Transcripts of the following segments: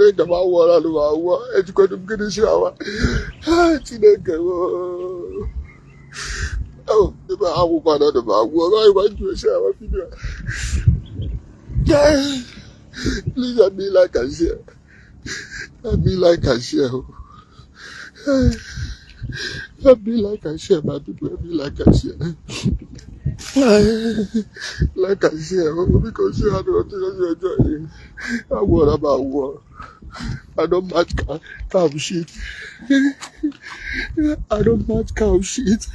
make them war and war. It's going to get a shower. Oh, the Bahawa one of the Bahawa. I want to shower. Please, I be like I share. I be like I share. I be like I share, my people. I be like I share. Like I share, because you had what you're doing. I worry about war. I don't match cow shit. I don't match cow shit.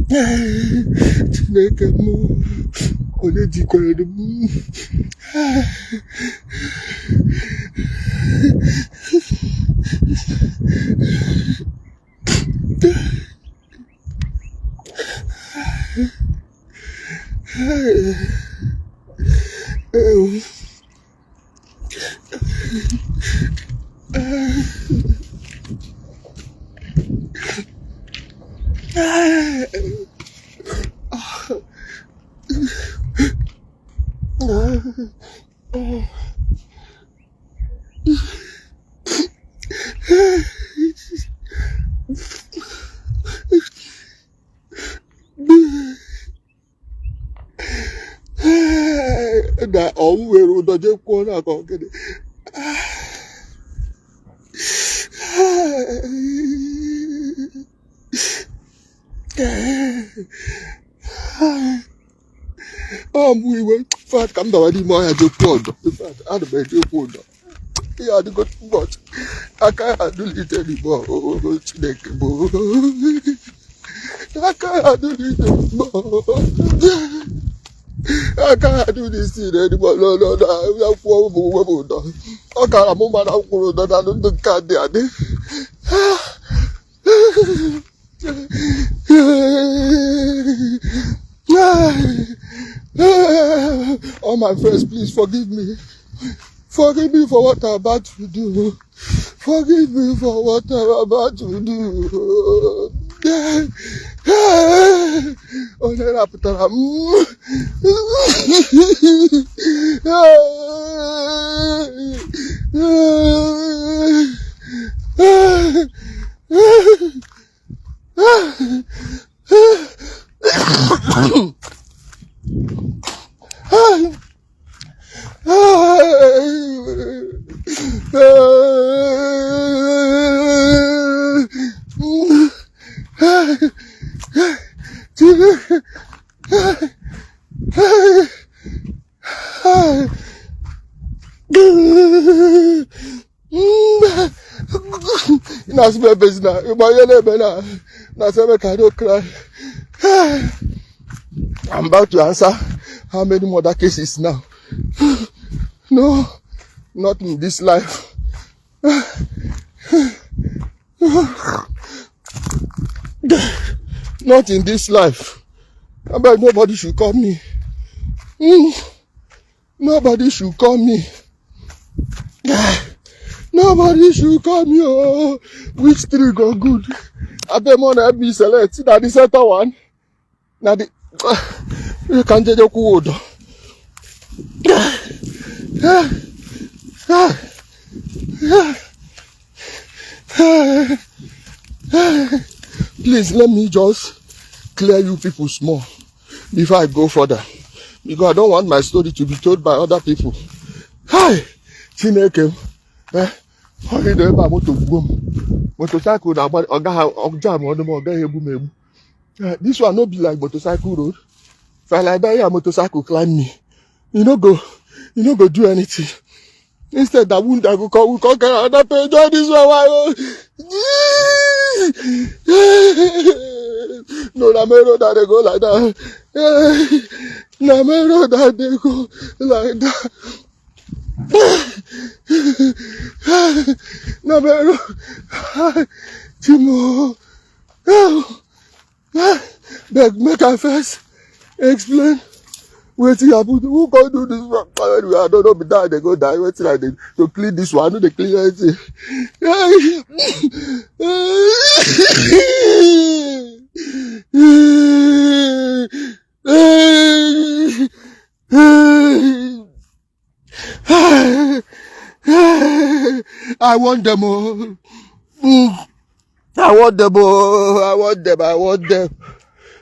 To make a move. On a decorated move. That all we will do just corner get it. We went fat come down the more at the pond. In fact, I had a pond. He had got but I can't do it anymore. Oh, snake. I can't do it anymore. I can't do this thing anymore. No. We have four women. I can't move my uncle. I don't can't do it. Oh, my friends, please forgive me. Forgive me for what I'm about to do. Forgive me for what I'm about to do. Omenala pụtara That's my business. I'm about to answer how many murder cases now. No, not in this life. Not in this life. I bet nobody should call me. Nobody should call me. Nobody should call me. Oh, which tree go good? I bet more than be select. That the center one. Now the you can't take your wood. Please let me just clear you people small before I go further, because I don't want my story to be told by other people. Hi, Chineke, holiday by motorcycle now, but jam on the more this one no be like motorcycle road. If I like that, yeah, motorcycle climb me. You no go do anything. Instead, that wound I go call another page. This one, why? No, na me road that they go like that. Na me road that they go like that. Na me road. Timo. Make I first explain. Waiting, who can do this one? I don't know, but die, they go die. Waiting, like they to clean this one, no, they clean everything. I want them all. I want them all. I want them. I want them.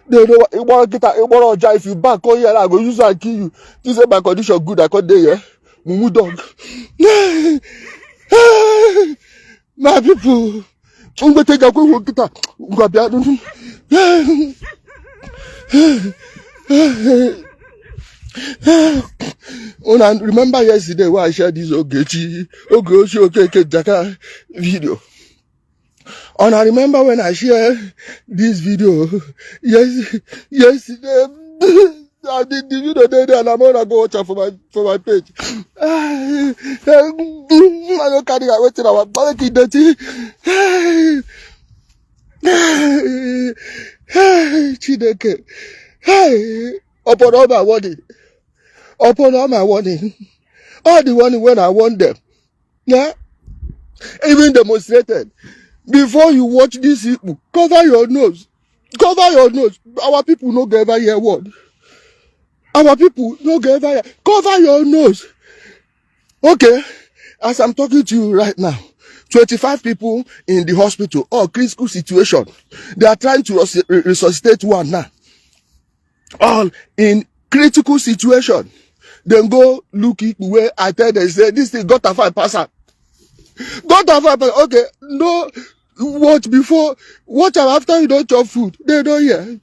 They know what if you back on here, I go use and kill you. This is my condition good. I can't there. Mumu dog. My people. And remember yesterday when I shared this Ogechi Jaka video. And I remember when I shared this video, yesterday, I did the video there and I'm gonna go watch it for my page. I don't carry away to our body dirty. Chineke. Upon all my warning. Upon all my warning. All the warning when I want them. Yeah? Even demonstrated. Before you watch this, cover your nose. Cover your nose. Our people no go ever hear word. Our people no go ever hear. Cover your nose. Okay. As I'm talking to you right now, 25 people in the hospital, all critical situation. They are trying to resuscitate one now. All in critical situation. Then go look it where I tell them, say, this thing got a 5 passer. Got a 5 passer. Okay, no, watch before, watch after you don't chop food. They don't hear.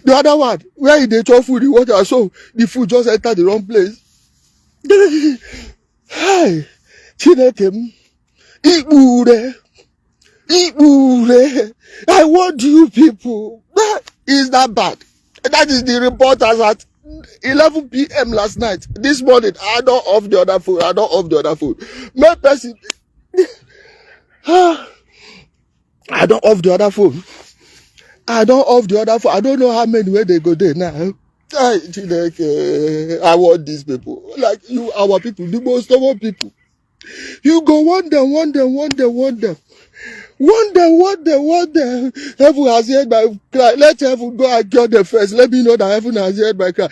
The other one, where they chop food, you watch so the food just enter the wrong place. Hi, Chinekem. Ibure. I want you people. That is that bad. That is the report as at 11 p.m. last night. This morning, I don't off the other phone. My person. I don't off the other phone. I don't know how many where they go there now. I want these people. Like you, our people, the most stubborn people. You go want them. Heaven has heard my cry. Let heaven go and cure them first. Let me know that heaven has heard my cry.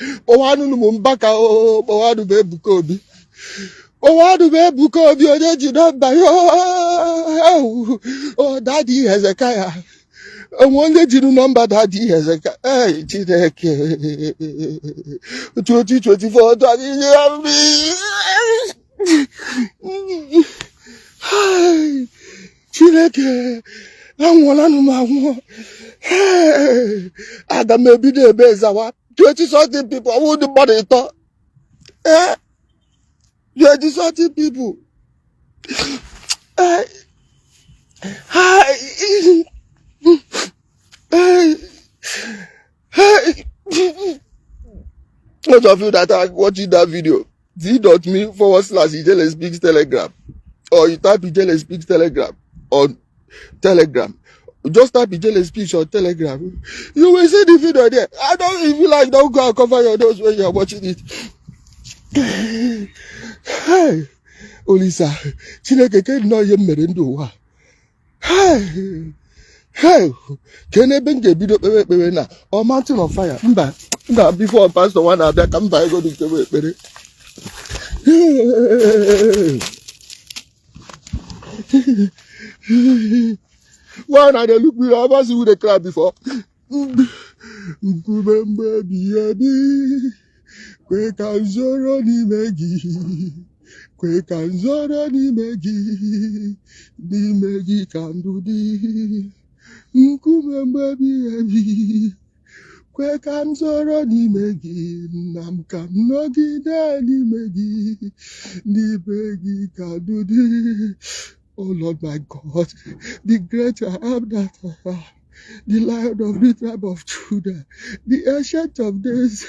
Oh, Daddy Hezekiah. I wanted you to number Daddy Hezekiah. Hey, 2024. Hi, Chineke. I want hey, Adam maybe the best. 20-something people. I want the body talk. 20-something people. Hi. Most of you that are watching that video, t.me/Ijele speaks Telegram. Or you type Ijele speaks Telegram on Telegram. Just type Ijele speaks on Telegram. You will see the video there. If you like, don't go and cover your nose when you are watching it. Hey, Olisa, Chineke can know you merendo. Hey, can I bring a video now? Or mountain of fire? Before Pastor one out there, come by, go to the why not they look me? I've never seen the crowd before. Remember the quick and zoro ni megi can do the remember the quick and zoro ni megi nam kam no gida ni megi can do the. Oh Lord my God, the great I am that I am, the Lion of the tribe of Judah, the Ancient of Days,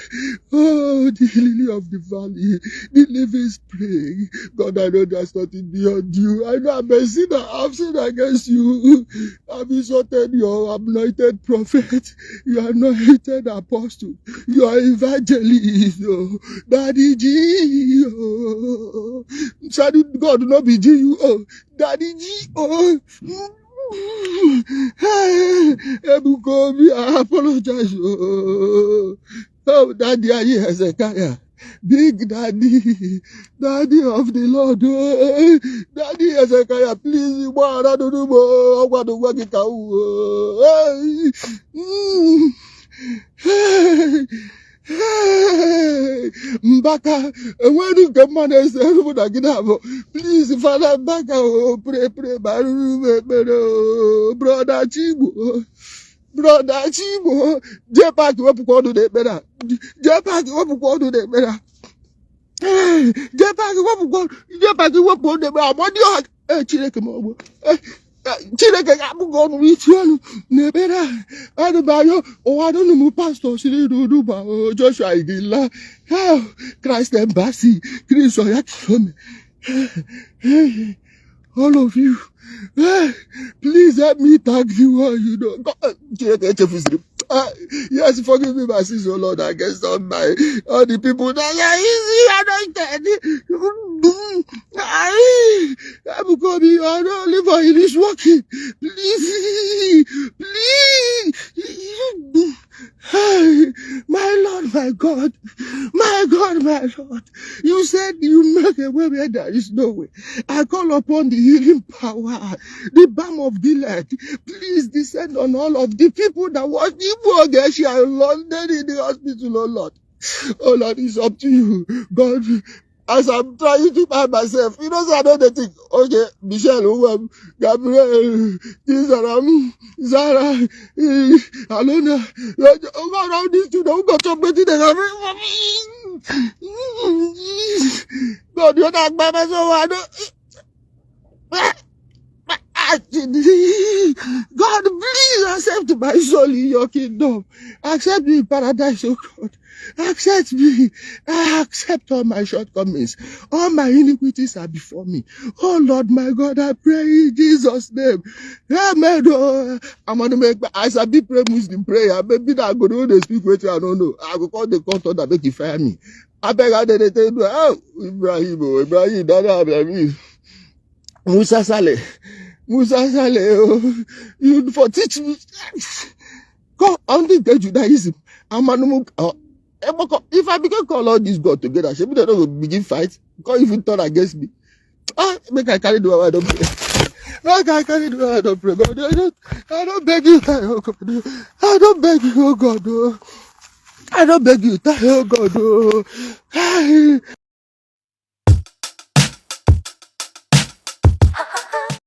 oh, the Lily of the Valley, the living spring. God, I know there's nothing beyond you. I know I'm a sinner. I've sinned against you. I've insulted your anointed prophet, your anointed apostle, your evangelist, oh, Daddy G, oh, God, not be G, oh, Daddy G, oh. Hey, Ebuka Obi, I apologize. Oh, Daddy Hezekiah. Big Daddy, Daddy of the Lord, Daddy Ezekiah, please, what I don't know, what to work it out. Mbaka, when you come on, I say, please, Father Mbaka, pray, brother Chibu. Brother Chibo, Jepa ki wapu kwa do de better. Jepa ki wapu kwa do de better. Jepa ki wapu de better. Amadi o Chineke mo. Chineke ga bu go mi tionu ne better. Adu ba yo o adu nu pastor siri do ba Joshua Igila. Christ embassy. Christ oyaki me. All of you, please help me thank you all you know. Yes, forgive me, my sins, oh Lord, against all the people that are easy anointed. Ebuka Obi, I don't live for English working. Please. My Lord, my God, my Lord. You said you make a way where there is no way. I call upon the healing power, the balm of Gilead. Please descend on all of the people that watch Igbo Geshi in London in the hospital, oh Lord. Oh Lord, it's up to you. God, as I'm trying to buy myself, you know, so I know the thing. Okay, Michelle, Gabriel, Zara, Alona, oh God, these two, who got somebody that God, you're not by myself, I don't. God, please accept my soul in your kingdom. Accept me in paradise, oh God. Accept me. I accept all my shortcomings. All my iniquities are before me. Oh Lord, my God, I pray in Jesus' name. Amen. Oh, I'm going to make my eyes a bit pray Muslim prayer. Maybe that I'm going to speak with you. I don't know. I will call the court that make you fire me. I beg I did it. Oh, Ibrahim, Dada, Musa Saleh, oh, you for teach me. God, I only get Judaism. If I begin call all these God together, should they not begin fight? God even turn against me. Make I carry the word, I don't pray. Make I carry the word, I don't pray. God, I don't beg you, oh God. I don't beg you, oh God. I don't beg you, oh God.